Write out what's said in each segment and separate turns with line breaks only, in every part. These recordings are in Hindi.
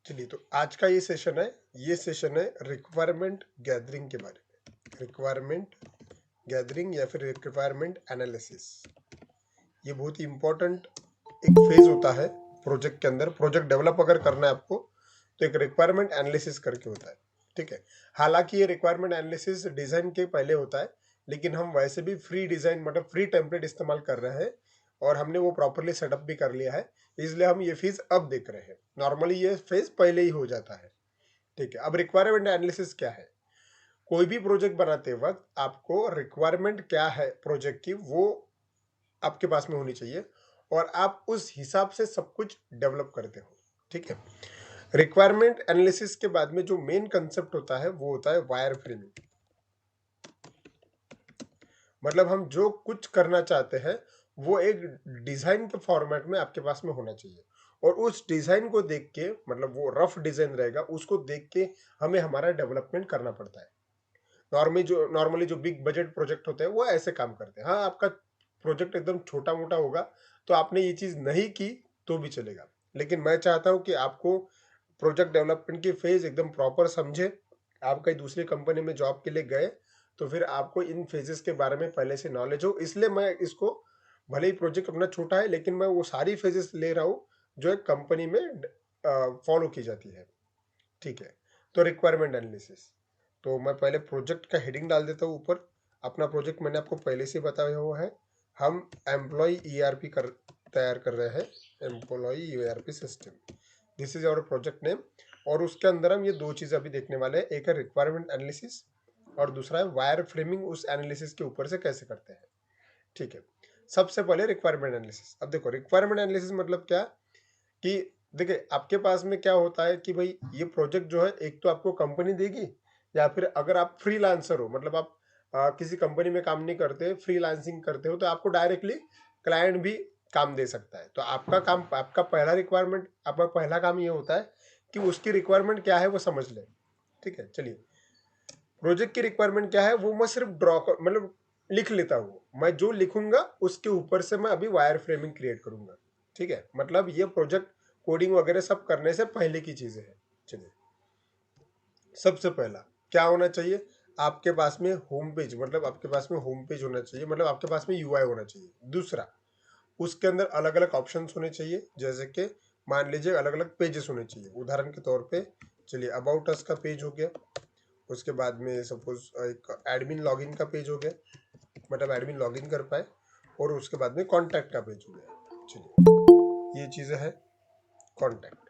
चलिए, तो आज का ये सेशन है रिक्वायरमेंट गैदरिंग के बारे में। रिक्वायरमेंट गैदरिंग या फिर रिक्वायरमेंट एनालिसिस, ये बहुत ही इंपॉर्टेंट एक फेज होता है प्रोजेक्ट के अंदर। प्रोजेक्ट डेवलप अगर करना है आपको, तो एक रिक्वायरमेंट एनालिसिस करके होता है। ठीक है, हालांकि ये रिक्वायरमेंट एनालिसिस डिजाइन के पहले होता है, लेकिन हम वैसे भी फ्री डिजाइन मतलब फ्री टेम्पलेट इस्तेमाल कर रहे हैं और हमने वो प्रॉपरली सेटअप भी कर लिया है, इसलिए हम ये फेज अब देख रहे हैं। नॉर्मली ये फेज पहले ही हो जाता है। ठीक है, अब रिक्वायरमेंट एनालिसिस क्या है? कोई भी प्रोजेक्ट बनाते वक्त आपको रिक्वायरमेंट क्या है प्रोजेक्ट की, वो आपके पास में होनी चाहिए और आप उस हिसाब से सब कुछ डेवलप करते हो। ठीक है, रिक्वायरमेंट एनालिसिस के बाद में जो मेन कंसेप्ट होता है वो होता है वायर फ्रेमिंग। मतलब हम जो कुछ करना चाहते हैं वो एक डिजाइन के फॉर्मेट में आपके पास में होना चाहिए, और उस डिजाइन को देख के, मतलब वो रफ डिजाइन रहेगा, उसको देख के हमें हमारा डेवलपमेंट करना पड़ता है। नॉर्मली जो बिग बजट प्रोजेक्ट होते हैं वो ऐसे काम करते हैं। हाँ, आपका प्रोजेक्ट एकदम छोटा मोटा होगा तो आपने ये चीज नहीं की तो भी चलेगा, लेकिन मैं चाहता हूँ कि आपको प्रोजेक्ट डेवलपमेंट की फेज एकदम प्रॉपर समझे। आप कहीं दूसरी कंपनी में जॉब के लिए गए तो फिर आपको इन फेजेस के बारे में पहले से नॉलेज हो, इसलिए मैं इसको, भले ही प्रोजेक्ट अपना छोटा है लेकिन मैं वो सारी फेजेस ले रहा हूँ जो एक कंपनी में फॉलो की जाती है। ठीक है, तो रिक्वायरमेंट एनालिसिस, तो मैं पहले प्रोजेक्ट का हेडिंग डाल देता हूँ ऊपर। अपना प्रोजेक्ट मैंने आपको पहले से बताया हुआ है, हम एम्प्लॉय ईआरपी तैयार कर रहे हैं, employ ERP system, this is our project name. और उसके अंदर हम ये दो चीज़ अभी देखने वाले हैं, एक है रिक्वायरमेंट एनालिसिस और दूसरा है वायर फ्रेमिंग उस एनालिसिस के ऊपर से कैसे करते हैं। ठीक है, सबसे पहले रिक्वायरमेंट एनालिसिस। अब देखो, रिक्वायरमेंट एनालिसिस मतलब क्या कि देखिए आपके पास में क्या होता है कि भाई ये प्रोजेक्ट जो है, एक तो आपको कंपनी देगी, या फिर अगर आप फ्रीलांसर हो, मतलब आप किसी कंपनी में काम नहीं करते, फ्रीलांसिंग करते हो, तो आपको डायरेक्टली क्लाइंट भी काम दे सकता है। तो आपका पहला रिक्वायरमेंट, आपका पहला काम ये होता है कि उसकी रिक्वायरमेंट क्या है वो समझ ले। ठीक है, चलिए, प्रोजेक्ट की रिक्वायरमेंट क्या है वो मैं सिर्फ मतलब लिख लेता हूँ। मैं जो लिखूंगा उसके ऊपर से मैं अभी वायर फ्रेमिंग क्रिएट करूंगा। ठीक है, मतलब ये प्रोजेक्ट कोडिंग वगैरह सब करने से पहले की चीजें हैं। चलिए, सबसे पहला क्या होना चाहिए, आपके पास में होम पेज, मतलब आपके पास में होम पेज होना चाहिए, मतलब आपके पास में यूआई होना चाहिए। दूसरा, उसके अंदर अलग अलग ऑप्शंस होने चाहिए, जैसे कि मान लीजिए अलग अलग पेजेस होने चाहिए। उदाहरण के तौर पे चलिए, अबाउट अस का पेज हो गया, उसके बाद में सपोज एक एडमिन लॉगिन का पेज हो गया, मतलब एडमिन लॉगिन कर पाए, और उसके बाद में कॉन्टैक्ट का पेज हो गया। चलिए, ये चीज़ें है कॉन्टैक्ट।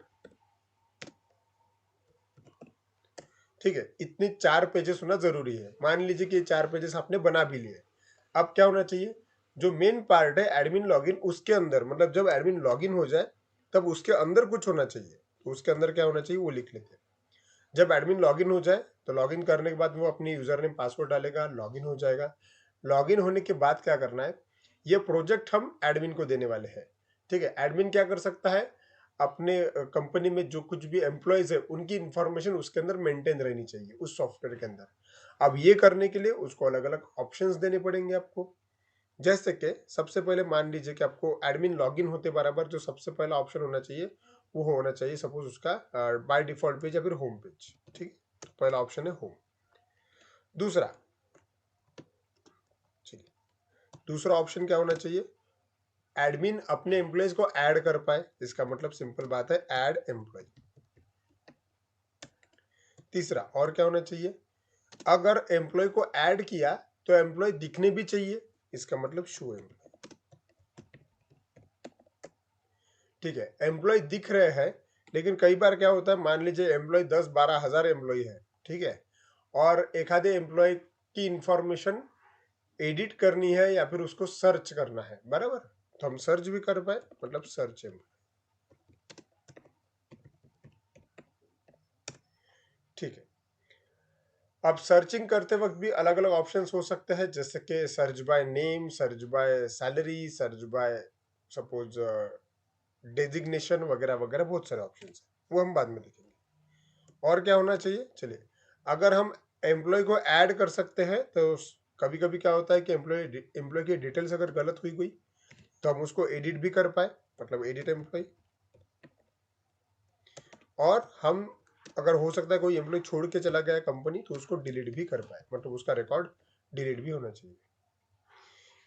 ठीक है, इतनी 4 पेजेस होना जरूरी है। मान लीजिए कि ये 4 पेजेस आपने बना भी लिए। अब क्या होना चाहिए, जो मेन पार्ट है एडमिन लॉगिन, उसके अंदर, मतलब जब एडमिन लॉगिन हो जाए तब उसके अंदर कुछ होना चाहिए। तो उसके अंदर क्या होना चाहिए वो लिख लेते हैं। जब एडमिन लॉगिन हो जाए तो लॉगिन करने के बाद वो अपनी यूजर नेम पासवर्ड डालेगा, लॉगिन हो जाएगा। लॉगिन होने के बाद क्या करना है, ये प्रोजेक्ट हम एडमिन को देने वाले हैं। ठीक है, एडमिन क्या कर सकता है, अपने कंपनी में जो कुछ भी एम्प्लॉयज है उनकी इंफॉर्मेशन उसके अंदर मेंटेन रहनी चाहिए उस सॉफ्टवेयर के अंदर। अब ये करने के लिए उसको अलग अलग ऑप्शंस देने पड़ेंगे आपको। जैसे कि सबसे पहले मान लीजिए कि आपको एडमिन लॉगिन होते बराबर जो सबसे पहला ऑप्शन होना चाहिए वो होना चाहिए सपोज उसका बाय डिफॉल्ट पेज या फिर होम पेज। ठीक है, तो पहला ऑप्शन है होम। दूसरा, चलिए, दूसरा ऑप्शन क्या होना चाहिए, एडमिन अपने एम्प्लॉयज को ऐड कर पाए। इसका मतलब सिंपल बात है, ऐड एम्प्लॉय। तीसरा और क्या होना चाहिए, अगर एम्प्लॉय को ऐड किया तो एम्प्लॉय दिखने भी चाहिए, इसका मतलब शो एम्प्लॉय। ठीक है, एम्प्लॉय दिख रहे हैं, लेकिन कई बार क्या होता है, मान लीजिए एम्प्लॉय 10-12 हज़ार एम्प्लॉय है। ठीक है, और एक आधे एम्प्लॉय की इंफॉर्मेशन एडिट करनी है या फिर उसको सर्च करना है, बराबर, तो हम सर्च भी कर पाए, मतलब सर्च एम्प्लॉय। ठीक है, अब सर्चिंग करते वक्त भी अलग अलग ऑप्शंस हो सकते हैं, जैसे कि search by name, search by salary, search by suppose designation वगैरह वगैरह, बहुत सारे ऑप्शन हैं, वो हम बाद में देखेंगे। और क्या होना चाहिए, चलिए, अगर हम एम्प्लॉय को ऐड कर सकते हैं तो कभी कभी क्या होता है कि एम्प्लॉय की डिटेल्स अगर गलत हुई गई तो हम उसको एडिट भी कर पाए, मतलब एडिट एम्प्लॉय। और हम अगर हो सकता है कोई एम्प्लॉय छोड़ के चला गया कंपनी तो उसको डिलीट भी कर पाए, मतलब उसका रिकॉर्ड डिलीट भी होना चाहिए।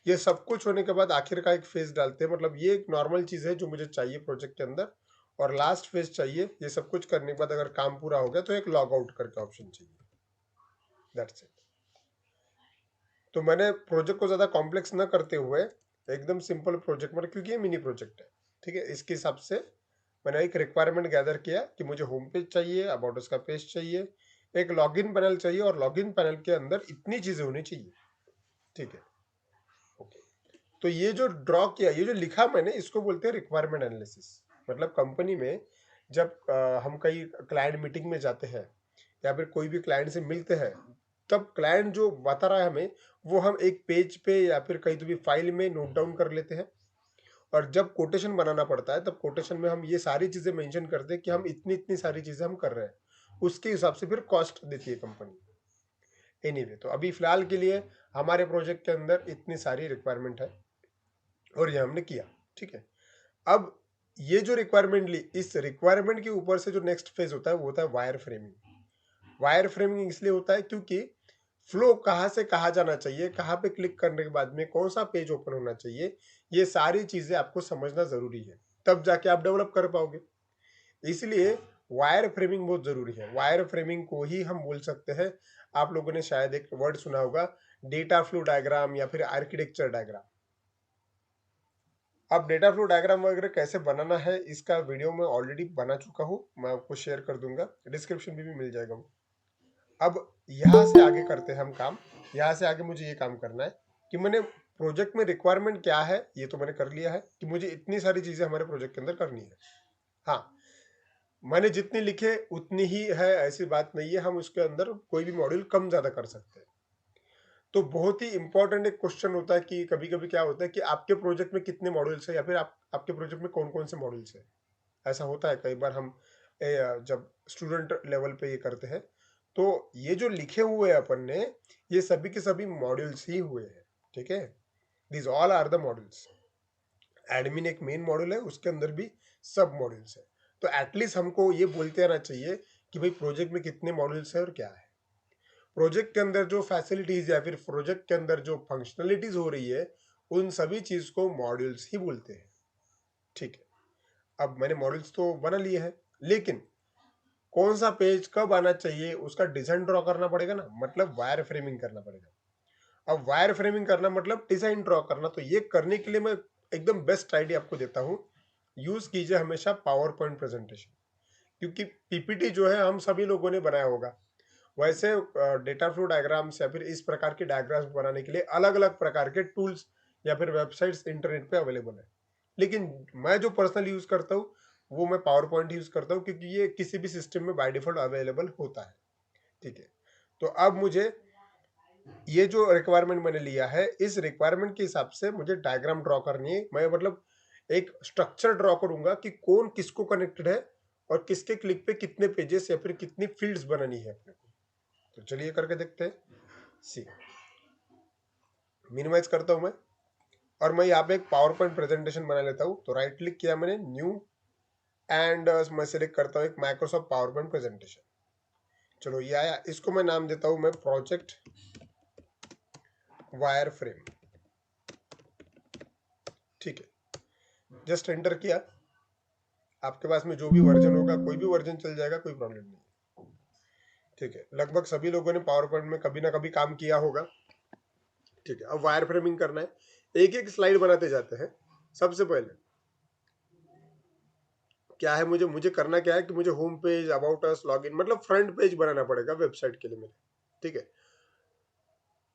ये सब कुछ होने के बाद आखिर का एक फेज डालते हैं, मतलब ये एक नॉर्मल चीज है जो मुझे चाहिए प्रोजेक्ट के अंदर। और लास्ट फेज चाहिए, ये सब कुछ करने के बाद अगर काम पूरा हो गया तो एक लॉग आउट करके ऑप्शन चाहिए। That's it. तो मैंने प्रोजेक्ट को ज्यादा कॉम्प्लेक्स ना करते हुए एकदम सिंपल प्रोजेक्ट, मतलब क्योंकि ये मिनी प्रोजेक्ट है, ठीक है, इसके हिसाब से मैंने एक रिक्वायरमेंट गैदर किया कि मुझे होम पेज चाहिए, अबाउट उसका पेज चाहिए, एक लॉगिन पैनल चाहिए, और लॉगिन पैनल के अंदर इतनी चीजें होनी चाहिए, ठीक है। ओके, तो ये जो ड्रॉ किया, ये जो लिखा मैंने, इसको बोलते हैं रिक्वायरमेंट एनालिसिस। मतलब कंपनी में जब हम कई क्लाइंट मीटिंग में जाते हैं या फिर कोई भी क्लाइंट से मिलते हैं, तब क्लाइंट जो बता रहा है हमें, वो हम एक पेज पे या फिर कहीं तो भी फाइल में नोट डाउन कर लेते हैं। और जब कोटेशन बनाना पड़ता है तब कोटेशन में हम ये सारी चीजें मेंशन करते हैं कि हम इतनी इतनी सारी चीजें हम कर रहे हैं, उसके हिसाब से फिर कॉस्ट देती है कंपनी। एनीवे, तो अभी फिलहाल के लिए हमारे प्रोजेक्ट के अंदर इतनी सारी रिक्वायरमेंट है और ये हमने किया, ठीक है। अब ये जो रिक्वायरमेंट ली, इस रिक्वायरमेंट के ऊपर से जो नेक्स्ट फेज होता है वो होता है वायर फ्रेमिंग। वायर फ्रेमिंग इसलिए होता है क्योंकि फ्लो कहाँ से कहाँ जाना चाहिए, कहाँ पे क्लिक करने के बाद में कौन सा पेज ओपन होना चाहिए, ये सारी चीजें आपको समझना जरूरी है, तब जाके आप डेवलप कर पाओगे। इसलिए वायर फ्रेमिंग बहुत जरूरी है। वायर फ्रेमिंग को ही हम बोल सकते हैं, आप लोगों ने शायद एक वर्ड सुना होगा, डेटा फ्लो डायग्राम या फिर आर्किटेक्चर डायग्राम। अब डेटा फ्लो डायग्राम वगैरह कैसे बनाना है, इसका वीडियो मैं ऑलरेडी बना चुका हूँ, मैं आपको शेयर कर दूंगा, डिस्क्रिप्शन में भी मिल जाएगा वो। अब यहाँ से आगे करते हैं हम काम। यहाँ से आगे मुझे ये काम करना है कि मैंने प्रोजेक्ट में रिक्वायरमेंट क्या है ये तो मैंने कर लिया है कि मुझे इतनी सारी चीजें हमारे प्रोजेक्ट के अंदर करनी है। हाँ, मैंने जितनी लिखे उतनी ही है ऐसी बात नहीं है, हम उसके अंदर कोई भी मॉड्यूल कम ज्यादा कर सकते हैं। तो बहुत ही इंपॉर्टेंट एक क्वेश्चन होता है कि कभी कभी क्या होता है कि आपके प्रोजेक्ट में कितने मॉड्यूल्स है, या फिर आपके प्रोजेक्ट में कौन कौन से मॉड्यूल्स है। ऐसा होता है कई बार, हम जब स्टूडेंट लेवल पे ये करते हैं, तो ये जो लिखे हुए हैं अपन ने, ये सभी के सभी मॉड्यूल्स ही हुए हैं, ठीक है। This all are the modules. Admin एक मेन मॉड्यूल है, उसके अंदर भी सब मॉड्यूल्स है। तो एटलीस्ट हमको ये बोलते रहना चाहिए कि भाई प्रोजेक्ट में कितने मॉड्यूल्स है और क्या है। प्रोजेक्ट के अंदर जो फैसिलिटीज या फिर प्रोजेक्ट के अंदर जो फंक्शनलिटीज हो रही है, उन सभी चीज को मॉड्यूल्स ही बोलते हैं, ठीक है। अब मैंने मॉड्यूल्स तो बना लिए हैं, लेकिन कौन सा पेज कब आना चाहिए उसका डिजाइन ड्रॉ करना पड़ेगा ना, मतलब वायर फ्रेमिंग करना पड़ेगा। अब वायर फ्रेमिंग करना मतलब डिजाइन ड्रॉ करना, तो ये करने के लिए मैं एकदम बेस्ट आइडिया आपको देता हूँ। यूज कीजिए हमेशा पावर पॉइंट प्रेजेंटेशन, क्योंकि पीपीटी जो है हम सभी लोगों ने बनाया होगा। वैसे डेटा फ्लो डायग्राम्स या फिर इस प्रकार के डायग्राम्स बनाने के लिए अलग अलग प्रकार के टूल्स या फिर वेबसाइट्स इंटरनेट पे अवेलेबल है। लेकिन मैं जो पर्सनल यूज करता हूँ वो मैं पावर पॉइंट यूज करता हूँ, क्योंकि ये किसी भी सिस्टम में बाय डिफॉल्ट अवेलेबल होता है, ठीक है। तो अब मुझे ये जो रिक्वायरमेंट मैंने लिया है, इस रिक्वायरमेंट के हिसाब से मुझे डायग्राम ड्रॉ करनी है। मैं मतलब एक स्ट्रक्चर ड्रॉ करूंगा कि कौन किसको कनेक्टेड है और किसके क्लिक पे कितने पेजेस या फिर कितनी फील्ड्स बनानी है अपने को। तो चलिए करके देखते हैं। सी, मिनिमाइज करता हूं मैं, और मैं यहाँ पे एक पावर पॉइंट प्रेजेंटेशन बना लेता हूँ। तो राइट क्लिक किया मैंने, न्यू, एंड मैं सिलेक्ट करता हूँ एक माइक्रोसॉफ्ट पावर पॉइंट प्रेजेंटेशन। चलो ये आया, इसको मैं नाम देता हूँ मैं प्रोजेक्ट वायर फ्रेम, ठीक है। जस्ट एंटर किया, आपके पास में जो भी वर्जन होगा, कोई भी वर्जन चल जाएगा, कोई प्रॉब्लम नहीं, ठीक है। लगभग सभी लोगों ने पावर पॉइंट में कभी ना कभी काम किया होगा, ठीक है। अब वायर फ्रेमिंग करना है, एक एक स्लाइड बनाते जाते हैं। सबसे पहले क्या है, मुझे मुझे करना क्या है कि मुझे home page, about us, login, मतलब फ्रंट पेज बनाना पड़ेगा वेबसाइट के लिए मेरे, ठीक है।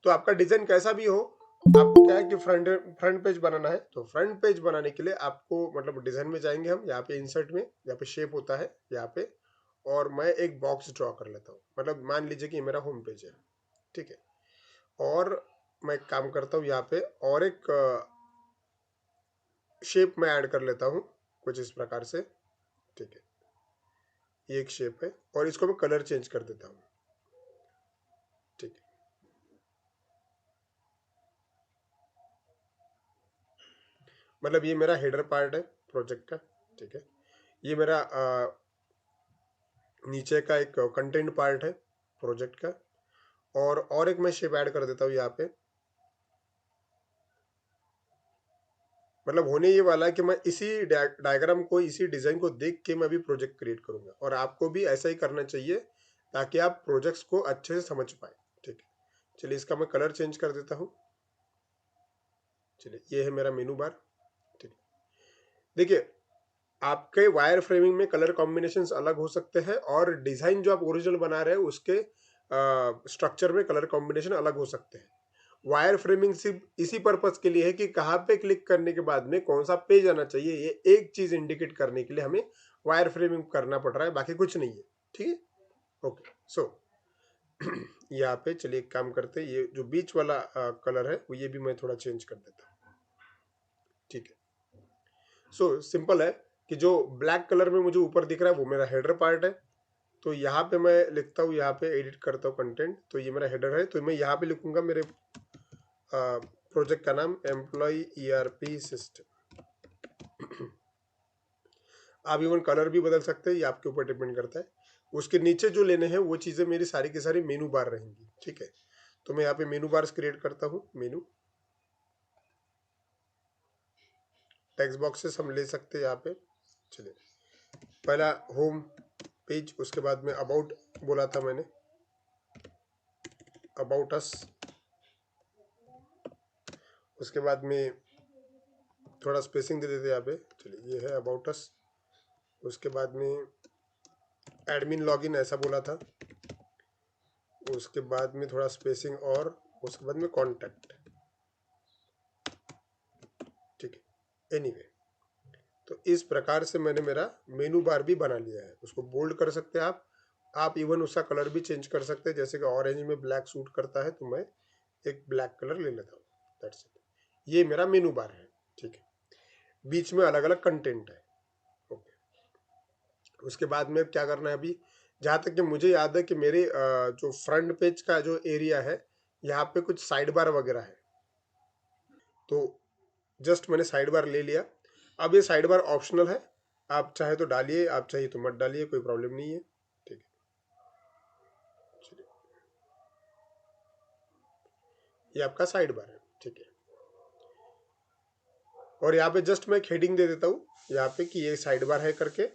तो आपका डिजाइन कैसा भी हो, आपको क्या है कि फ्रंट फ्रंट पेज बनाना है। तो फ्रंट पेज बनाने के लिए आपको मतलब डिजाइन में जाएंगे हम, यहाँ पे इंसर्ट में, यहाँ पे शेप होता है यहाँ पे, और मैं एक बॉक्स ड्रॉ कर लेता हूँ। मतलब मान लीजिए कि मेरा होम पेज है, ठीक है। और मैं एक काम करता हूँ, यहाँ पे और एक शेप में ऐड कर लेता हूँ कुछ इस प्रकार से, ठीक है। ये एक शेप है और इसको मैं कलर चेंज कर देता हूँ, ठीक है। मतलब ये मेरा हेडर पार्ट है प्रोजेक्ट का, ठीक है। ये मेरा नीचे का एक कंटेंट पार्ट है प्रोजेक्ट का, और एक मैं शेप ऐड कर देता हूँ यहाँ पे। मतलब होने ये वाला है कि मैं इसी डायग्राम को, इसी डिजाइन को देख के मैं भी प्रोजेक्ट क्रिएट करूंगा, और आपको भी ऐसा ही करना चाहिए ताकि आप प्रोजेक्ट्स को अच्छे से समझ पाए। ठीक है, चलिए इसका मैं कलर चेंज कर देता हूँ। चलिए ये है मेरा मेनू बार। ठीक है, देखिए आपके वायर फ्रेमिंग में कलर कॉम्बिनेशंस अलग हो सकते हैं, और डिजाइन जो आप ओरिजिनल बना रहे हैं उसके स्ट्रक्चर में कलर कॉम्बिनेशन अलग हो सकते हैं। वायर फ्रेमिंग सिर्फ इसी पर्पज के लिए है कि कहाँ पे क्लिक करने के बाद में कौन सा पेज आना चाहिए, ये एक चीज इंडिकेट करने के लिए हमें वायर फ्रेमिंग करना पड़ रहा है, बाकी कुछ नहीं है। ठीक है, ओके। सो यहाँ पे चलिए एक काम करते हैं, ये जो बीच वाला कलर है वो ये भी मैं थोड़ा चेंज कर देता हूँ। ठीक है, सो सिंपल है कि जो ब्लैक कलर में मुझे ऊपर दिख रहा है वो मेरा हेडर पार्ट है। तो यहाँ पे मैं लिखता हूँ, यहाँ पे एडिट करता हूँ कंटेंट, तो ये मेरा हेडर है। तो मैं यहाँ पे लिखूंगा मेरे प्रोजेक्ट का नाम एम्प्लॉय ईआरपी सिस्टम। आप इवन कलर भी बदल सकते हैं, ये आपके ऊपर डिपेंड करता है। उसके नीचे जो लेने हैं वो चीज़ें मेरी सारी की सारी मेनू बार रहेंगी। ठीक है, तो मैं यहाँ पे मेनू बार्स क्रिएट करता हूँ। मेनू टेक्स्ट बॉक्सेस हम ले सकते हैं यहाँ पे। चलिए पहला होम पेज, उसके बाद में अबाउट बोला था मैंने, अबाउट अस। उसके बाद में थोड़ा स्पेसिंग दे देते यहाँ पे। चलिए ये है अबाउट अस। उसके बाद में एडमिन लॉगिन ऐसा बोला था। उसके बाद में थोड़ा स्पेसिंग, और उसके बाद में कॉन्टैक्ट। ठीक है, एनीवे तो इस प्रकार से मैंने मेरा मेनू बार भी बना लिया है। उसको बोल्ड कर सकते हैं आप इवन उसका कलर भी चेंज कर सकते हैं। जैसे कि ऑरेंज में ब्लैक सूट करता है तो मैं एक ब्लैक कलर ले लेता हूँ। दैट्स इट, ये मेरा मेनू बार है। ठीक है, बीच में अलग अलग कंटेंट है। ओके, उसके बाद में क्या करना है अभी, जहाँ तक कि मुझे याद है कि मेरे जो फ्रंट पेज का जो एरिया है यहाँ पे कुछ साइड बार वगैरह है। तो जस्ट मैंने साइड बार ले लिया। अब ये साइड बार ऑप्शनल है, आप चाहे तो डालिए, आप चाहिए तो मत डालिए, कोई प्रॉब्लम नहीं है। ठीक है, चलिए ये आपका साइड बार है। ठीक है, और यहाँ पे जस्ट मैं एक हेडिंग दे देता हूँ यहाँ पे कि ये साइड बार है करके।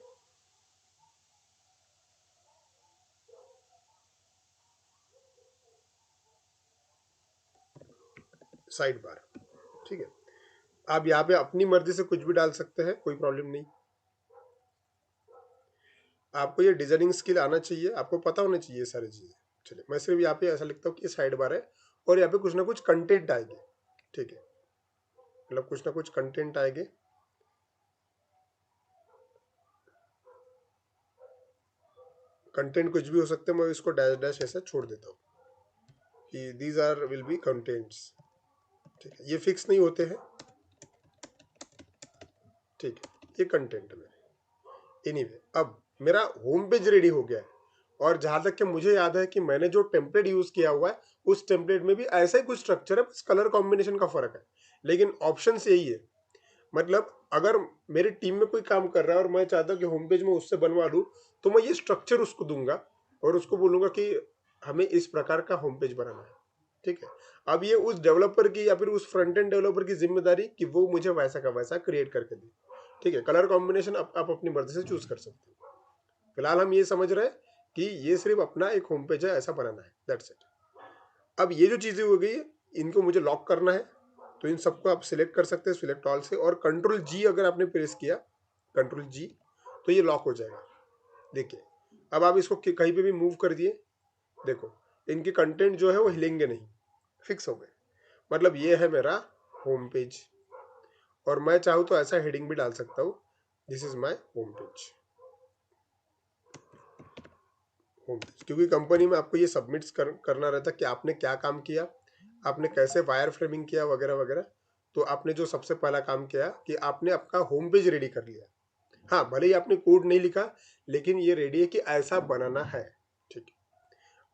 साइड बार, ठीक है। आप यहाँ पे अपनी मर्जी से कुछ भी डाल सकते हैं, कोई प्रॉब्लम नहीं। आपको ये डिजाइनिंग स्किल आना चाहिए, आपको पता होना चाहिए ये सारी चीजें। चलिए मैं सिर्फ यहाँ पे ऐसा लिखता हूँ कि ये साइड बार है, और यहाँ पे कुछ ना कुछ कंटेंट आएंगे। ठीक है, मतलब कुछ ना कुछ कंटेंट आएंगे। कंटेंट कुछ भी हो सकते हैं, मैं इसको डैश डैश ऐसा छोड़ देता हूँ कि these are will be contents. ठीक है, ये फिक्स नहीं होते हैं। ठीक है, ये कंटेंट है मेरे। एनीवे अब मेरा होम पेज रेडी हो गया है, और जहां तक कि मुझे याद है कि मैंने जो टेम्पलेट यूज किया हुआ है उस टेम्पलेट में भी ऐसा ही कुछ स्ट्रक्चर है, बस कलर कॉम्बिनेशन का फर्क है, लेकिन ऑप्शन यही है। मतलब अगर मेरी टीम में कोई काम कर रहा है और मैं चाहता हूँ कि होम पेज में उससे बनवा लूँ, तो मैं ये स्ट्रक्चर उसको दूंगा और उसको बोलूंगा कि हमें इस प्रकार का होम पेज बनाना है। ठीक है, अब ये उस डेवलपर की या फिर उस फ्रंट एंड डेवलपर की जिम्मेदारी कि वो मुझे वैसा का वैसा क्रिएट करके दे। ठीक है, कलर कॉम्बिनेशन आप अपनी मर्जी से चूज कर सकते हो। फिलहाल हम ये समझ रहे हैं कि ये सिर्फ अपना एक होम पेज है, ऐसा बनाना है, दैट्स इट। अब ये जो चीजें हो गई इनको मुझे लॉक करना है, तो इन सबको आप सिलेक्ट कर सकते हैं सिलेक्ट ऑल से, और कंट्रोल जी अगर आपने प्रेस किया, कंट्रोल जी, तो ये लॉक हो जाएगा। देखिए अब आप इसको कहीं पे भी मूव कर दिए, देखो इनके कंटेंट जो है वो हिलेंगे नहीं, फिक्स हो गए। मतलब ये है मेरा होम पेज, और मैं चाहूँ तो ऐसा हेडिंग भी डाल सकता हूँ, this is my home page. Home page, क्योंकि कंपनी में आपको ये सबमिट करना रहता है कि आपने क्या काम किया, आपने कैसे वायर फ्रेमिंग किया वगैरह वगैरह। तो आपने जो सबसे पहला काम किया कि आपने आपका होम पेज रेडी कर लिया। हाँ भले ही आपने कोड नहीं लिखा, लेकिन ये रेडी है कि ऐसा बनाना है। ठीक है,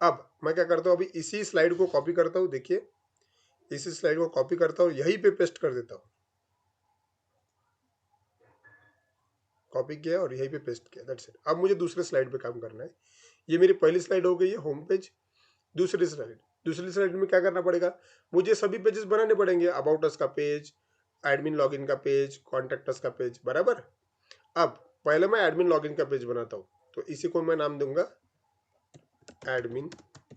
अब मैं क्या करता हूँ, अभी इसी स्लाइड को कॉपी करता हूँ। देखिए इसी स्लाइड को कॉपी करता हूँ, यहीं पे पेस्ट कर देता हूँ। कॉपी किया और यहीं पे पेस्ट किया, दैट्स इट। अब मुझे दूसरे स्लाइड पे काम करना है। ये मेरी पहली स्लाइड हो गई है, होम पेज। दूसरी स्लाइड में क्या करना पड़ेगा, मुझे सभी पेजेस बनाने पड़ेंगे, अबाउट अस का पेज, एडमिन लॉगिन का पेज, कॉन्टेक्ट अस का पेज, बराबर। अब पहले मैं एडमिन लॉगिन का पेज बनाता हूँ, तो इसी को मैं नाम दूंगा एडमिन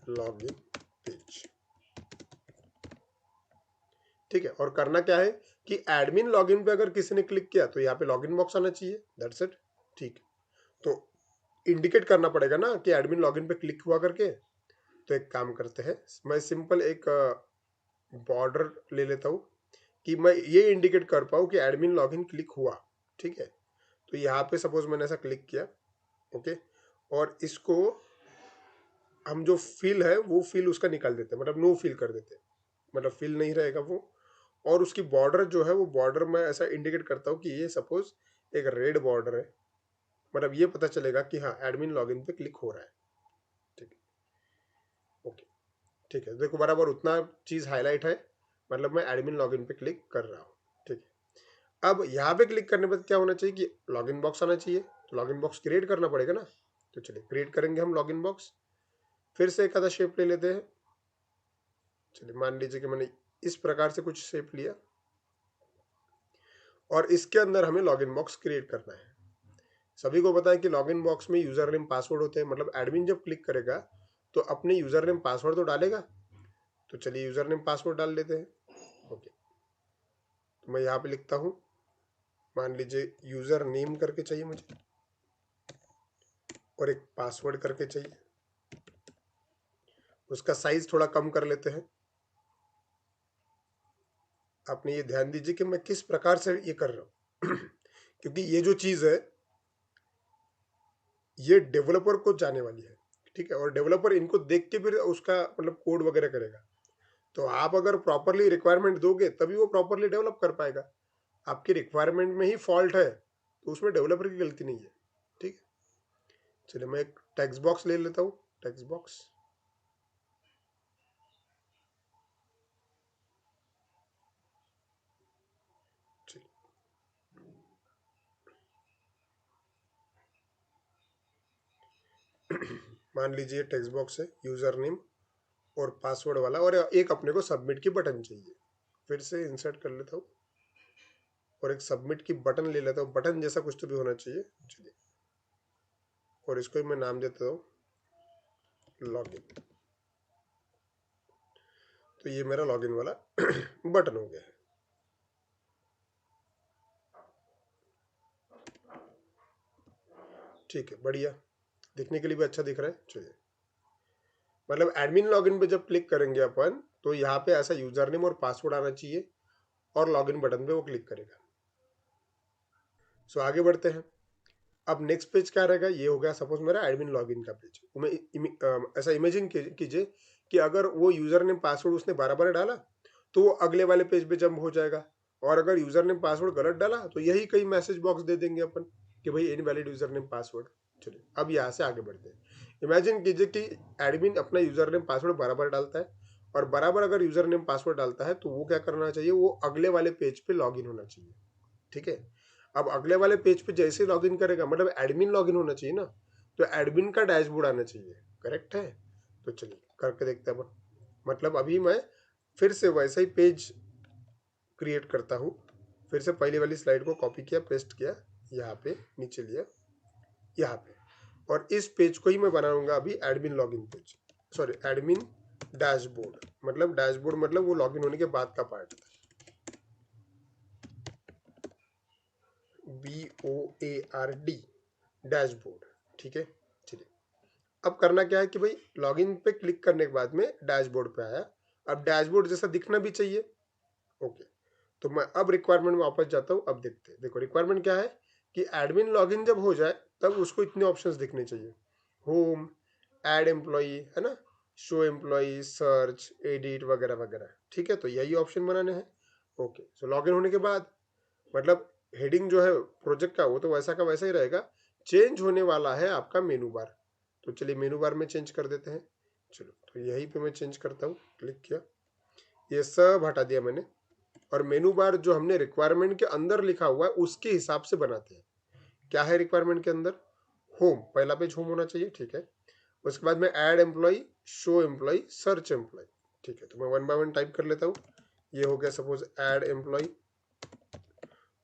लॉगिन पेज। ठीक है, और करना क्या है कि एडमिन लॉगिन पे अगर किसी ने क्लिक किया तो यहाँ पे लॉगिन बॉक्स आना चाहिए, दैट्स इट। ठीक, तो इंडिकेट करना पड़ेगा ना कि एडमिन लॉगिन पे क्लिक हुआ करके। तो एक काम करते हैं, मैं सिंपल एक बॉर्डर ले लेता हूँ कि मैं ये इंडिकेट कर पाऊँ कि एडमिन लॉगिन क्लिक हुआ। ठीक है, तो यहाँ पे सपोज मैंने ऐसा क्लिक किया, ओके, और इसको हम जो फिल है वो फिल उसका निकाल देते हैं, मतलब नो फिल कर देते हैं, मतलब फिल नहीं रहेगा वो। और उसकी बॉर्डर जो है वो बॉर्डर मैं ऐसा इंडिकेट करता हूँ कि ये सपोज एक रेड बॉर्डर है, मतलब ये पता चलेगा कि हाँ एडमिन लॉगिन पे क्लिक हो रहा है। ठीक है, ओके, ठीक है, देखो बराबर उतना चीज़ हाईलाइट है, मतलब मैं एडमिन लॉगिन पे क्लिक कर रहा हूँ। ठीक है, अब यहाँ पे क्लिक करने पर क्या होना चाहिए कि लॉगिन बॉक्स आना चाहिए, तो लॉगिन बॉक्स क्रिएट करना पड़ेगा ना। तो चलिए क्रिएट करेंगे हम लॉगिन बॉक्स। फिर से एक आधा शेप ले लेते हैं। चलिए मान लीजिए कि मैंने इस प्रकार से कुछ शेप लिया और इसके अंदर हमें लॉगिन बॉक्स क्रिएट करना है। सभी को पता है कि लॉगिन बॉक्स में यूजर नेम पासवर्ड होते हैं, मतलब एडमिन जब क्लिक करेगा तो अपने यूजर नेम पासवर्ड तो डालेगा। तो चलिए यूजर नेम पासवर्ड डाल लेते हैं। ओके, तो मैं यहाँ पे लिखता हूँ, मान लीजिए यूजर नेम करके चाहिए मुझे और एक पासवर्ड करके चाहिए। उसका साइज थोड़ा कम कर लेते हैं। आपने ये ध्यान दीजिए कि मैं किस प्रकार से ये कर रहा हूँ क्योंकि ये जो चीज़ है ये डेवलपर को जाने वाली है। ठीक है, और डेवलपर इनको देख के फिर उसका मतलब कोड वगैरह करेगा। तो आप अगर प्रॉपरली रिक्वायरमेंट दोगे तभी वो प्रॉपरली डेवलप कर पाएगा। आपकी रिक्वायरमेंट में ही फॉल्ट है तो उसमें डेवलपर की गलती नहीं है। ठीक है, चलिए मैं एक टेक्स्ट बॉक्स ले लेता हूँ, टेक्स्ट बॉक्स। मान लीजिए टेक्स्ट बॉक्स है, यूजर नेम और पासवर्ड वाला, और एक अपने को सबमिट की बटन चाहिए। फिर से इंसर्ट कर लेता हूँ और एक सबमिट की बटन ले लेता हूँ, बटन जैसा कुछ तो भी होना चाहिए। चलिए, और इसको मैं नाम देता हूँ लॉगिन। तो ये मेरा लॉगिन वाला बटन हो गया है। ठीक है, बढ़िया, दिखने के लिए भी अच्छा दिख रहा है। चलिए, मतलब एडमिन लॉगिन पे जब क्लिक करेंगे अपन तो यहाँ पे ऐसा यूजर नेम और पासवर्ड आना चाहिए और लॉगिन बटन पे वो क्लिक करेगा। सो आगे बढ़ते हैं। अब नेक्स्ट पेज क्या रहेगा, ये हो गया सपोज मेरा एडमिन लॉगिन का पेज। ऐसा इमेजिन कीजिए कि अगर वो यूजर नेम पासवर्ड उसने बार बार डाला तो वो अगले वाले पेज पे जंप हो जाएगा, और अगर यूजर नेम पासवर्ड गलत डाला तो यही कई मैसेज बॉक्स दे देंगे अपन कि भाई इनवैलिड यूजर नेम पासवर्ड। चलिए अब यहाँ से आगे बढ़ते हैं। इमेजिन कीजिए कि एडमिन अपना यूजर नेम पासवर्ड बराबर डालता है, और बराबर अगर यूजर नेम पासवर्ड डालता है तो वो क्या करना चाहिए, वो अगले वाले पेज पे लॉग इन होना चाहिए। ठीक है, अब अगले वाले पेज पे जैसे लॉगिन करेगा, मतलब एडमिन लॉगिन होना चाहिए ना, तो एडमिन का डैशबोर्ड आना चाहिए। करेक्ट है, तो चलिए करके देखते हैं अपन। मतलब अभी मैं फिर से वैसा ही पेज क्रिएट करता हूँ। फिर से पहली वाली स्लाइड को कॉपी किया, पेस्ट किया, यहाँ पे नीचे लिया, यहाँ पे, और इस पेज को ही मैं बनाऊंगा अभी admin login page, sorry admin dashboard. मतलब डैशबोर्ड मतलब वो लॉगिन होने के बाद का पार्ट, BOARD, डैशबोर्ड। ठीक है, चलिए अब करना क्या है कि भाई लॉगिन पे क्लिक करने के बाद में डैशबोर्ड पे आया, अब डैशबोर्ड जैसा दिखना भी चाहिए। ओके, तो मैं अब रिक्वायरमेंट में वापस जाता हूँ। अब देखते हैं, देखो रिक्वायरमेंट क्या है कि एडमिन लॉगिन जब हो जाए तब उसको इतने ऑप्शंस दिखने चाहिए, होम, ऐड एम्प्लॉई, है ना, शो एम्प्लॉई, सर्च, एडिट वगैरह वगैरह। ठीक है, तो यही ऑप्शन बनाने हैं। ओके, सो लॉगिन होने के बाद मतलब हेडिंग जो है प्रोजेक्ट का वो तो वैसा का वैसा ही रहेगा, चेंज होने वाला है आपका मेनू बार। तो चलिए मेनू बार में चेंज कर देते हैं। चलो, तो यहीं पे मैं चेंज करता हूँ, क्लिक किया, ये सब हटा दिया मैंने, और मेनू बार जो हमने रिक्वायरमेंट के अंदर लिखा हुआ है उसके हिसाब से बनाते हैं। क्या है रिक्वायरमेंट के अंदर, होम, पहला पेज होम होना चाहिए, ठीक है। उसके बाद में add employ, show employ, search employ, ठीक है। तो मैं वन बाय वन टाइप कर लेता हूँ। ये हो गया सपोज ऐड एम्प्लॉय,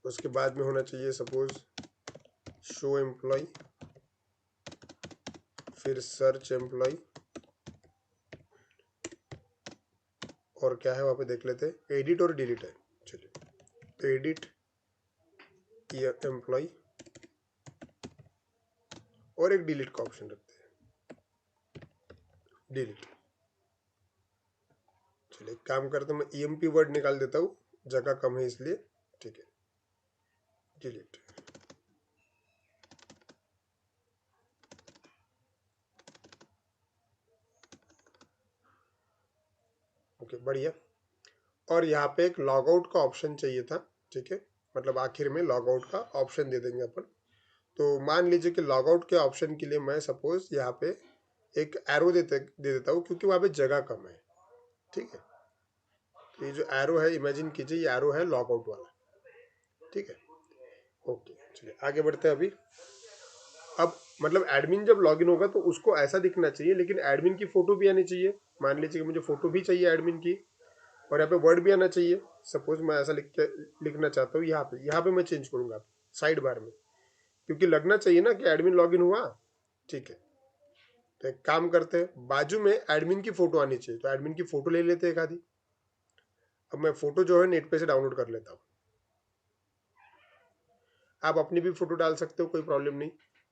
उसके बाद में होना चाहिए सपोज शो एम्प्लॉय, फिर सर्च एम्प्लॉय, और क्या है वहां पे देख लेते हैं, एडिट और डिलीट है। चलिए एडिट एम्प्लॉय और एक डिलीट का ऑप्शन रखते हैं, डिलीट। चलिए काम करते हैं, मैं ईएमपी वर्ड निकाल देता हूँ, जगह कम है इसलिए, ठीक है। डिलीट, ओके बढ़िया। और यहाँ पे एक लॉग आउट का ऑप्शन चाहिए था, ठीक है। मतलब आखिर में लॉग आउट का ऑप्शन दे देंगे अपन। तो मान लीजिए कि लॉग आउट के ऑप्शन के लिए मैं सपोज यहाँ पे एक एरो दे देता हूँ, क्योंकि वहाँ पे जगह कम है, ठीक है। तो ये जो एरो है, इमेजिन कीजिए ये एरो है लॉग आउट वाला, ठीक है। ओके चलिए आगे बढ़ते हैं अभी। अब मतलब एडमिन जब लॉगिन होगा तो उसको ऐसा दिखना चाहिए, लेकिन एडमिन की फोटो भी आनी चाहिए। मान लीजिए कि मुझे फोटो भी चाहिए एडमिन की, और यहाँ पे वर्ड भी आना चाहिए। सपोज मैं ऐसा लिखना चाहता हूँ, यहाँ पे मैं चेंज करूंगा साइड बार में, क्योंकि लगना चाहिए ना कि एडमिन लॉगिन हुआ, ठीक है। तो एक काम करते हैं, बाजू में एडमिन की फोटो आनी चाहिए, तो एडमिन की फोटो ले लेते हैं एक आधी। अब मैं फोटो जो है नेट पे से डाउनलोड कर लेता हूँ। आप अपनी भी फोटो डाल सकते हो, कोई प्रॉब्लम नहीं।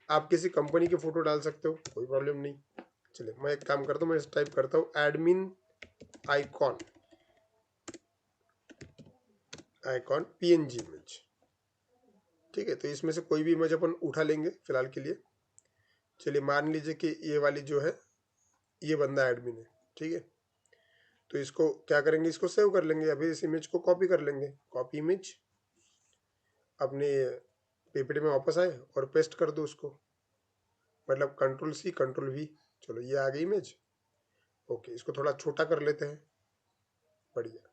आप किसी कंपनी की फोटो डाल सकते हो, कोई प्रॉब्लम नहीं। चलिए मैं एक काम करता हूँ, मैं टाइप करता हूँ admin icon, icon PNG image, ठीक है। तो इसमें से कोई भी इमेज अपन उठा लेंगे फिलहाल के लिए। चलिए मान लीजिए कि ये वाली जो है, ये बंदा एडमिन है, ठीक है। तो इसको क्या करेंगे, इसको सेव कर लेंगे, अभी इस इमेज को कॉपी कर लेंगे, कॉपी इमेज, अपने पीपीटी में वापस आए और पेस्ट कर दो उसको, मतलब कंट्रोल सी कंट्रोल वी। चलो ये आ गई इमेज, ओके। इसको थोड़ा छोटा कर लेते हैं, बढ़िया।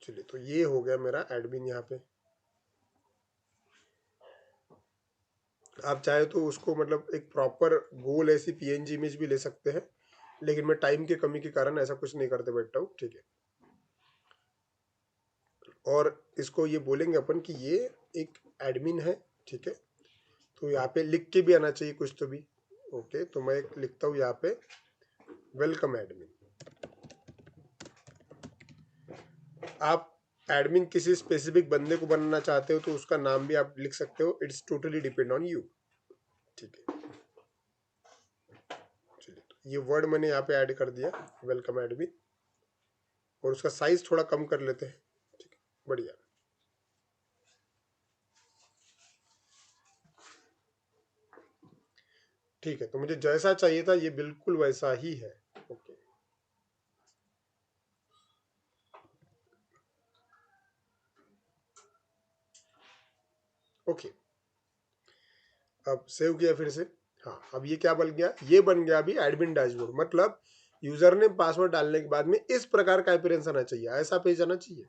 चलिए तो ये हो गया मेरा एडमिन यहाँ पे। आप चाहे तो उसको मतलब एक प्रॉपर गोल ऐसी पीएनजी इमेज भी ले सकते हैं, लेकिन मैं टाइम की कमी के कारण ऐसा कुछ नहीं करते बैठता हूँ, ठीक है। और इसको ये बोलेंगे अपन कि ये एक एडमिन है, ठीक है। तो यहाँ पे लिख के भी आना चाहिए कुछ तो भी, ओके। तो मैं एक लिखता हूँ यहाँ पे वेलकम एडमिन। आप एडमिन किसी स्पेसिफिक बंदे को बनना चाहते हो तो उसका नाम भी आप लिख सकते हो, it's totally depend on you, ठीक है। चलिए तो ये वर्ड मैंने यहाँ पे ऐड कर दिया, वेलकम एडमिन। और उसका साइज थोड़ा कम कर लेते हैं, ठीक है, बढ़िया। ठीक है, तो मुझे जैसा चाहिए था ये बिल्कुल वैसा ही है, ओके। ओके अब सेव किया फिर से। हाँ अब ये क्या बन गया, ये बन गया अभी एडमिन डैशबोर्ड। मतलब यूजर ने पासवर्ड डालने के बाद में इस प्रकार का अपीयरेंस आना चाहिए, ऐसा पेज आना चाहिए।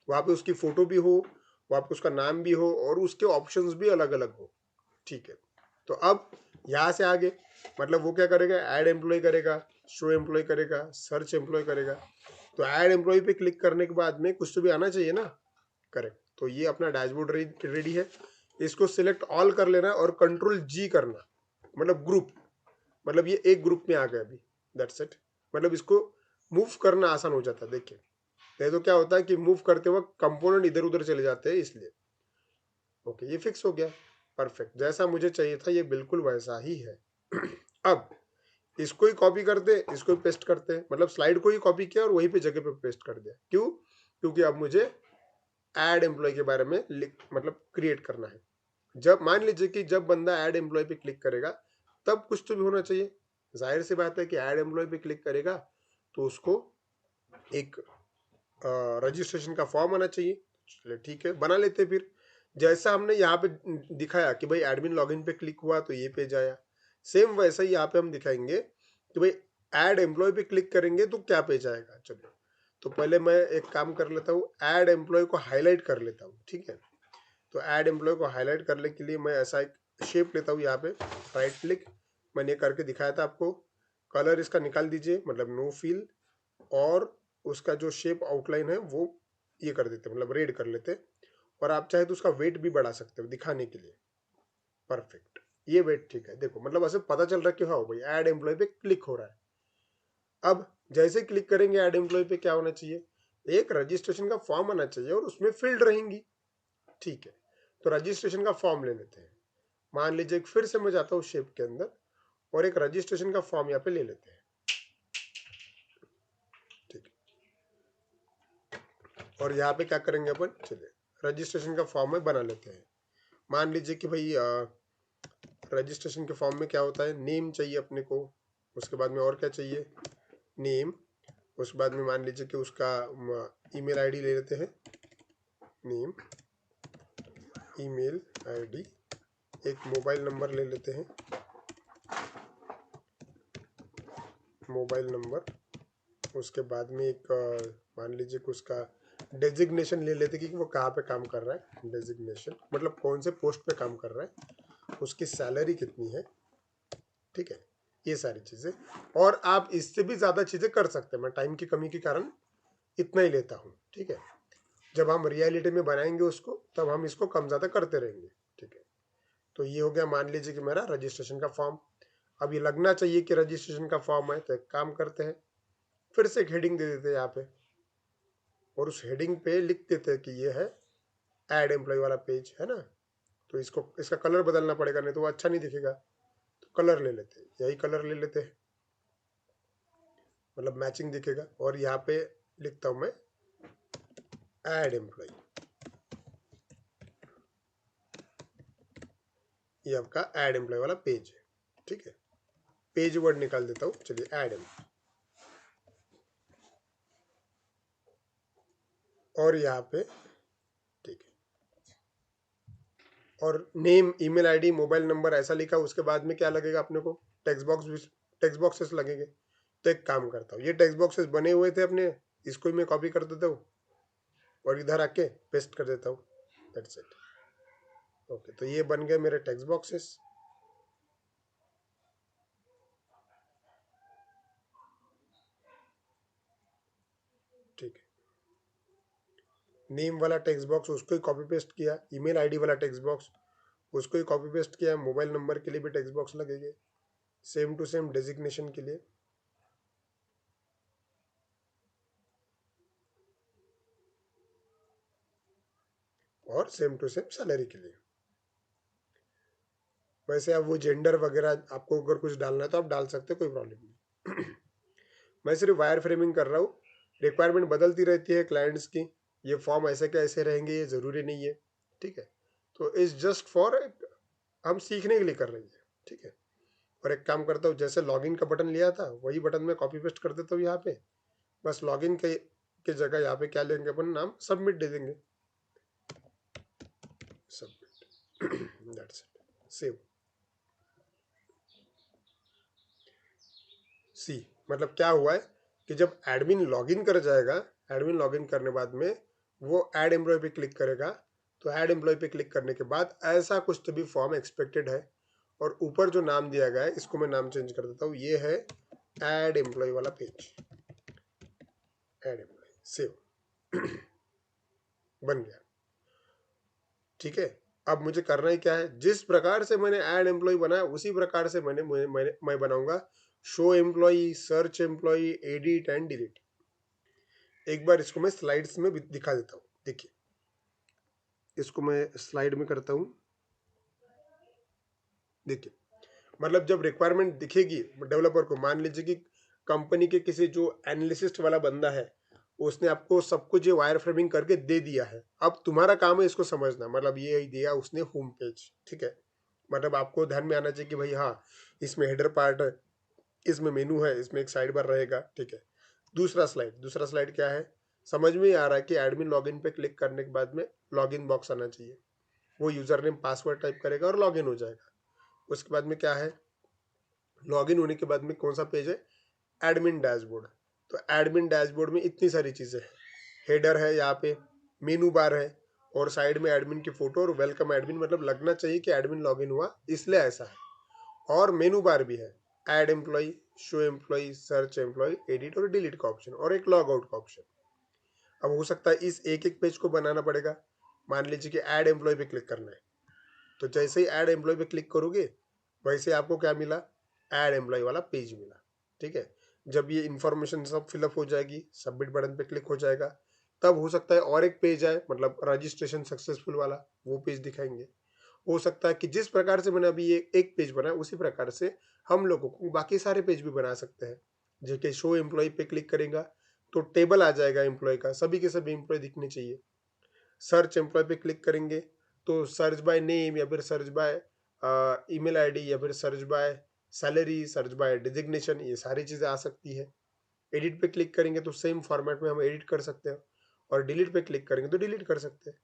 वहां पे उसकी फोटो भी हो, वहां पे उसका नाम भी हो, और उसके ऑप्शंस भी अलग अलग हो, ठीक है। तो अब यहाँ से आगे मतलब वो क्या करेगा, ऐड एम्प्लॉय करेगा, शो एम्प्लॉय करेगा, सर्च एम्प्लॉय करेगा। तो ऐड एम्प्लॉय पे क्लिक करने के बाद में कुछ तो भी आना चाहिए ना, करेक्ट। तो ये अपना डैशबोर्ड रेडी है। इसको सिलेक्ट ऑल कर लेना और कंट्रोल जी करना, मतलब ग्रुप, मतलब ये एक ग्रुप में आ गया अभी, दैट्स इट। मतलब इसको मूव करना आसान हो जाता है, देखिए। नहीं तो क्या होता है कि मूव करते वक्त कंपोनेंट इधर उधर चले जाते हैं, इसलिए। ओके ये फिक्स हो गया, परफेक्ट, जैसा मुझे चाहिए था ये बिल्कुल वैसा ही है। अब इसको ही कॉपी करते, इसको ही पेस्ट करते हैं, मतलब स्लाइड को ही कॉपी किया और वहीं पे जगह पे पेस्ट कर दिया। क्यों, क्योंकि अब मुझे ऐड एम्प्लॉय के बारे में मतलब क्रिएट करना है। जब मान लीजिए कि जब बंदा ऐड एम्प्लॉय पे क्लिक करेगा तब कुछ तो भी होना चाहिए। जाहिर सी बात है कि ऐड एम्प्लॉय पे क्लिक करेगा तो उसको एक रजिस्ट्रेशन का फॉर्म आना चाहिए। चलिए ठीक है, बना लेते फिर। जैसा हमने यहाँ पे दिखाया कि भाई एडमिन लॉगिन पे क्लिक हुआ तो ये पेज आया, सेम वैसा ही यहाँ पे हम दिखाएंगे कि भाई ऐड एम्प्लॉय पे क्लिक करेंगे तो क्या पेज आएगा। चलिए तो पहले मैं एक काम कर लेता हूँ, ऐड एम्प्लॉय को हाईलाइट कर लेता हूँ, ठीक है। तो ऐड एम्प्लॉय को हाईलाइट करने के लिए मैं ऐसा एक शेप लेता हूँ, यहाँ पे राइट क्लिक, मैंने करके दिखाया था आपको। कलर इसका निकाल दीजिए, मतलब नो फिल, और उसका जो शेप आउटलाइन है वो ये कर देते, मतलब रेड कर लेते। और आप चाहे तो उसका वेट भी बढ़ा सकते हो दिखाने के लिए। परफेक्ट, ये वेट ठीक है। देखो मतलब ऐसे पता चल रहा है कि हाँ भाई ऐड एम्प्लॉय पे क्लिक हो रहा है। अब जैसे क्लिक करेंगे ऐड एम्प्लॉय पे, क्या होना चाहिए, एक रजिस्ट्रेशन का फॉर्म आना चाहिए और उसमें फील्ड रहेंगी। ठीक है, तो रजिस्ट्रेशन का फॉर्म ले लेते हैं। मान लीजिए फिर से मैं जाता हूँ शेप के अंदर और एक रजिस्ट्रेशन का फॉर्म यहाँ पे ले लेते हैं। ठीक है, और यहाँ पे क्या करेंगे अपन, चलिए रजिस्ट्रेशन का फॉर्म में बना लेते हैं। मान लीजिए कि भाई रजिस्ट्रेशन के फॉर्म में क्या होता है, नेम चाहिए अपने को, उसके बाद में और क्या चाहिए, नेम, उसके बाद में मान लीजिए कि उसका ईमेल आईडी ले लेते हैं, नेम, ईमेल आईडी, एक मोबाइल नंबर ले लेते हैं, मोबाइल नंबर, उसके बाद में एक मान लीजिए कि उसका डेजिग्नेशन ले लेते कि वो कहाँ पे काम कर रहा है, डेजिग्नेशन मतलब कौन से पोस्ट पे काम कर रहा है, उसकी सैलरी कितनी है। ठीक है, ये सारी चीज़ें, और आप इससे भी ज़्यादा चीज़ें कर सकते हैं, मैं टाइम की कमी के कारण इतना ही लेता हूँ। ठीक है, जब हम रियलिटी में बनाएंगे उसको तब हम इसको कम ज़्यादा करते रहेंगे। ठीक है, तो ये हो गया मान लीजिए कि मेरा रजिस्ट्रेशन का फॉर्म। अब ये लगना चाहिए कि रजिस्ट्रेशन का फॉर्म है, तो एक काम करते हैं, फिर से एक हेडिंग दे देते हैं यहाँ पे, और उस हेडिंग पे लिख देते हैं कि ये है ऐड एम्प्लॉय वाला पेज, है ना। तो इसको, इसका कलर बदलना पड़ेगा, नहीं तो वो अच्छा नहीं दिखेगा। तो कलर ले लेते हैं, यही कलर ले लेते हैं, मतलब मैचिंग दिखेगा। और यहाँ पे लिखता हूँ मैं ऐड एम्प्लॉय, ये आपका ऐड एम्प्लॉय वाला पेज है। ठीक है, पेज वर्ड निकाल देता हूँ, चलिए ऐड एम्प्लॉय, और यहाँ पे ठीक है, और name, email ID, mobile number ऐसा लिखा। उसके बाद में क्या लगेगा अपने को, टेक्स्ट बॉक्स, टेक्स्ट बॉक्सेस लगेंगे। तो एक काम करता हूँ, ये टेक्स्ट बॉक्सेस बने हुए थे अपने, इसको ही मैं कॉपी कर देता हूँ और इधर आके पेस्ट कर देता हूँ, दैट्स इट। ओके, तो ये बन गए मेरे टेक्स्ट बॉक्सेस। ठीक है, नेम वाला टेक्स्ट बॉक्स उसको ही कॉपी पेस्ट किया, ईमेल आईडी वाला टेक्स्ट बॉक्स उसको ही कॉपी पेस्ट किया, मोबाइल नंबर के लिए भी टेक्स्ट बॉक्स लगेंगे, सेम टू सेम डेजिग्नेशन के लिए, और सेम टू सेम सैलरी के लिए। वैसे अब वो जेंडर वगैरह आपको अगर कुछ डालना है तो आप डाल सकते हो, कोई प्रॉब्लम नहीं। मैं सिर्फ वायर फ्रेमिंग कर रहा हूँ, रिक्वायरमेंट बदलती रहती है क्लाइंट्स की, ये फॉर्म ऐसे कैसे रहेंगे ये ज़रूरी नहीं है। ठीक है, तो इज जस्ट फॉर, हम सीखने के लिए कर रही है। ठीक है, और एक काम करता हूँ, जैसे लॉगिन का बटन लिया था वही बटन में कॉपी पेस्ट कर देता हूँ यहाँ पे। बस लॉगिन के जगह यहाँ पे क्या लेंगे अपन, नाम सबमिट दे देंगे, सबमिट, दैट्स इट, सेव। सी, मतलब क्या हुआ है कि जब एडमिन लॉगिन कर जाएगा, एडमिन लॉगिन करने बाद में वो ऐड एम्प्लॉय पे क्लिक करेगा, तो ऐड एम्प्लॉय पे क्लिक करने के बाद ऐसा कुछ तो भी फॉर्म एक्सपेक्टेड है। और ऊपर जो नाम दिया गया है इसको मैं नाम चेंज कर देता हूँ, ये है ऐड एम्प्लॉय वाला पेज, ऐड एम्प्लॉय, सेव, बन गया। ठीक है, अब मुझे करना ही क्या है, जिस प्रकार से मैंने ऐड एम्प्लॉय बनाया उसी प्रकार से मैं बनाऊंगा show employ, search employ, edit and delete. एक बार इसको मैं स्लाइड्स में भी दिखा देता हूँ, देखिए इसको मैं स्लाइड में करता हूँ। देखिए, मतलब जब रिक्वायरमेंट दिखेगी डेवलपर को, मान लीजिए कि कंपनी के किसी जो एनालिसिस्ट वाला बंदा है, उसने आपको सब कुछ ये वायर फ्रेमिंग करके दे दिया है, अब तुम्हारा काम है इसको समझना, मतलब ये दिया उसने होम पेज। ठीक है, मतलब आपको ध्यान में आना चाहिए कि भाई हाँ, इसमें हेडर पार्ट है, इसमें मेनू है, इसमें एक साइड बार रहेगा। ठीक है, दूसरा स्लाइड क्या है, समझ में ही आ रहा है कि एडमिन लॉगिन पे क्लिक करने के बाद में लॉगिन बॉक्स आना चाहिए, वो यूजर नेम पासवर्ड टाइप करेगा और लॉगिन हो जाएगा। उसके बाद में क्या है, लॉगिन होने के बाद में कौन सा पेज है, एडमिन डैशबोर्ड। तो एडमिन डैशबोर्ड में इतनी सारी चीज़ें हैं, हेडर है यहाँ पे, मेनू बार है, और साइड में एडमिन की फोटो और वेलकम एडमिन, मतलब लगना चाहिए कि एडमिन लॉगिन हुआ, इसलिए ऐसा है। और मेनू बार भी है, add employ, show employ, search employ, edit और डिलीट का ऑप्शन, और एक लॉग आउट का ऑप्शन। अब हो सकता है इस एक एक पेज को बनाना पड़ेगा। मान लीजिए कि ऐड एम्प्लॉय पे क्लिक करना है, तो जैसे ही ऐड एम्प्लॉय पे क्लिक करोगे वैसे आपको क्या मिला, ऐड एम्प्लॉय वाला पेज मिला। ठीक है, जब ये इन्फॉर्मेशन सब फिलअप हो जाएगी, सबमिट बटन पे क्लिक हो जाएगा, तब हो सकता है और एक पेज आए, मतलब रजिस्ट्रेशन सक्सेसफुल वाला, वो पेज दिखाएंगे। हो सकता है कि जिस प्रकार से मैंने अभी ये एक पेज बनाया उसी प्रकार से हम लोगों को बाकी सारे पेज भी बना सकते हैं। जैसे शो एम्प्लॉय पे क्लिक करेगा तो टेबल आ जाएगा एम्प्लॉय का, सभी के सभी एम्प्लॉय दिखने चाहिए। सर्च एम्प्लॉय पे क्लिक करेंगे तो सर्च बाय नेम, या फिर सर्च बाय ईमेल आईडी, या फिर search by salary, search by designation, ये सारी चीजें आ सकती है। एडिट पे क्लिक करेंगे तो सेम फॉर्मेट में हम एडिट कर सकते हैं, और डिलीट पे क्लिक करेंगे तो डिलीट कर सकते हैं।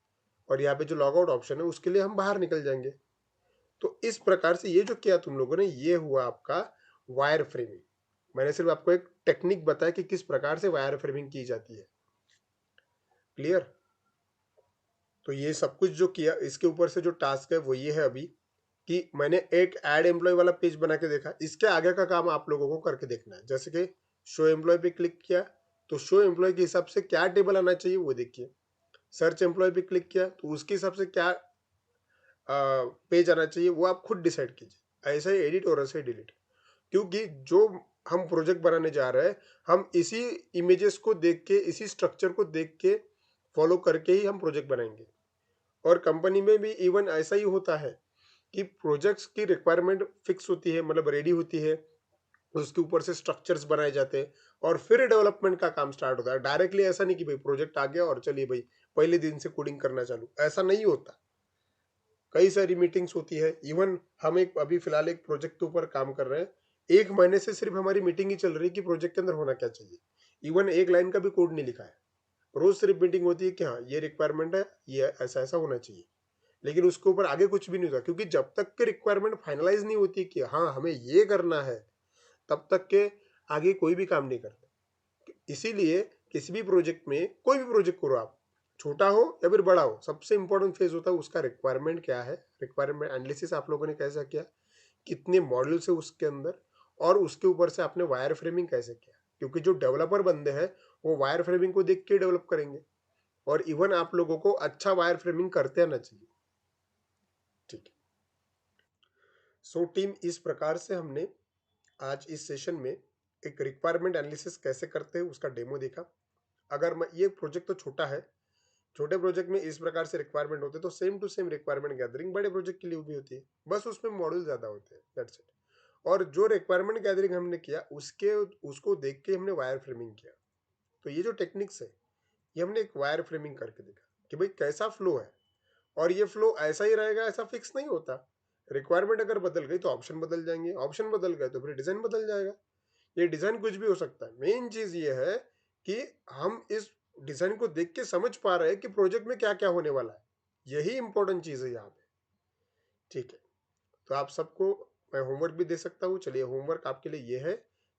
और यहाँ पे जो लॉग आउट ऑप्शन है उसके लिए हम बाहर निकल जाएंगे। तो इस प्रकार से ये जो किया तुम लोगों ने, ये हुआ आपका वायर फ्रेमिंग। मैंने सिर्फ आपको एक टेक्निक बताया कि किस प्रकार से वायर फ्रेमिंग की जाती है। क्लियर? तो ये सब कुछ जो किया, इसके ऊपर से जो टास्क है वो ये है अभी, कि मैंने एक ऐड एम्प्लॉय वाला पेज बना के देखा। इसके आगे का काम आप लोगों को करके देखना है। जैसे कि शो एम्प्लॉय पे क्लिक किया तो शो एम्प्लॉय के हिसाब से क्या टेबल आना चाहिए वो देखिए। सर्च एम्प्लॉय पे क्लिक किया तो उसके हिसाब से क्या पेज आना चाहिए वो आप खुद डिसाइड कीजिए। ऐसा ही एडिट और ऐसे ही डिलीट, क्योंकि जो हम प्रोजेक्ट बनाने जा रहे हैं, हम इसी इमेजेस को देख के, इसी स्ट्रक्चर को देख के फॉलो करके ही हम प्रोजेक्ट बनाएंगे। और कंपनी में भी इवन ऐसा ही होता है कि प्रोजेक्ट्स की रिक्वायरमेंट फिक्स होती है, मतलब रेडी होती है, उसके ऊपर से स्ट्रक्चर्स बनाए जाते हैं, और फिर डेवलपमेंट का काम स्टार्ट होता है। डायरेक्टली ऐसा नहीं कि भाई प्रोजेक्ट आ गया और चलिए भाई पहले दिन से कोडिंग करना चालू, ऐसा नहीं होता। कई सारी मीटिंग्स होती है। इवन हम एक अभी फिलहाल एक प्रोजेक्ट के ऊपर काम कर रहे हैं, 1 महीने से सिर्फ हमारी मीटिंग ही चल रही है कि प्रोजेक्ट के अंदर होना क्या चाहिए। इवन एक लाइन का भी कोड नहीं लिखा है, रोज सिर्फ मीटिंग होती है कि हाँ ये रिक्वायरमेंट है, ये ऐसा ऐसा होना चाहिए। लेकिन उसके ऊपर आगे कुछ भी नहीं होता, क्योंकि जब तक के रिक्वायरमेंट फाइनलाइज नहीं होती कि हाँ हमें ये करना है, तब तक के आगे कोई भी काम नहीं करते। इसीलिए किसी भी प्रोजेक्ट में, कोई भी प्रोजेक्ट करो आप, छोटा हो या फिर बड़ा हो, सबसे इंपॉर्टेंट फेज होता है उसका रिक्वायरमेंट क्या है। रिक्वायरमेंट एनालिसिस आप लोगों ने कैसा किया, कितने मॉड्यूल्स है उसके अंदर, और उसके ऊपर से आपने वायर फ्रेमिंग कैसे किया। क्योंकि जो डेवलपर बंदे हैं वो वायर फ्रेमिंग को देख के डेवलप करेंगे, और इवन आप लोगों को अच्छा वायर फ्रेमिंग करते आना चाहिए। ठीक है। सो टीम, इस प्रकार से हमने आज इस सेशन में एक रिक्वायरमेंट एनालिसिस कैसे करते हैं उसका डेमो देखा। अगर मैं, ये प्रोजेक्ट तो छोटा है, छोटे प्रोजेक्ट में इस प्रकार से रिक्वायरमेंट होते हैं, तो same to same requirement gathering बड़े प्रोजेक्ट के लिए भी होती है, बस उसमें मॉडल ज्यादा होते हैं, दैट्स इट। और जो रिक्वायरमेंट गैदरिंग हमने किया उसके, उसको देख के हमने वायर फ्रेमिंग किया। तो ये जो टेक्निक्स है, ये हमने एक वायर फ्रेमिंग करके देखा कि भाई कैसा फ्लो है। और ये फ्लो ऐसा ही रहेगा, ऐसा फिक्स नहीं होता। रिक्वायरमेंट अगर बदल गई तो ऑप्शन बदल जाएंगे, ऑप्शन बदल गए तो फिर डिजाइन बदल जाएगा। ये डिजाइन कुछ भी हो सकता है। मेन चीज ये है कि हम इस डिजाइन को देख के समझ पा रहे हैं कि प्रोजेक्ट में क्या क्या होने वाला है। यही इंपॉर्टेंट चीज है यहाँ पे। ठीक है, तो आप सबको मैं होमवर्क भी दे सकता हूँ। चलिए, होमवर्क आपके लिए ये है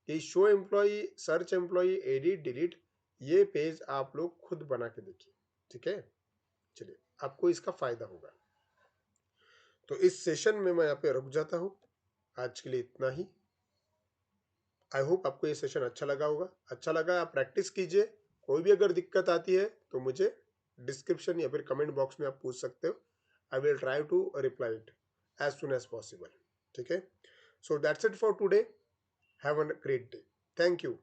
कि show employ, search employ, edit, delete, ये पेज आप लोग खुद बना के देखिए। ठीक है, चलिए, आपको इसका फायदा होगा। तो इस सेशन में मैं यहाँ पे रुक जाता हूँ। आज के लिए इतना ही। आई होप आपको ये सेशन अच्छा लगा होगा। अच्छा लगा, आप प्रैक्टिस कीजिए। कोई भी अगर दिक्कत आती है तो मुझे डिस्क्रिप्शन या फिर कमेंट बॉक्स में आप पूछ सकते हो। I will try to reply it as soon as possible. ठीक है, so that's it for today. Have a great day. Thank you.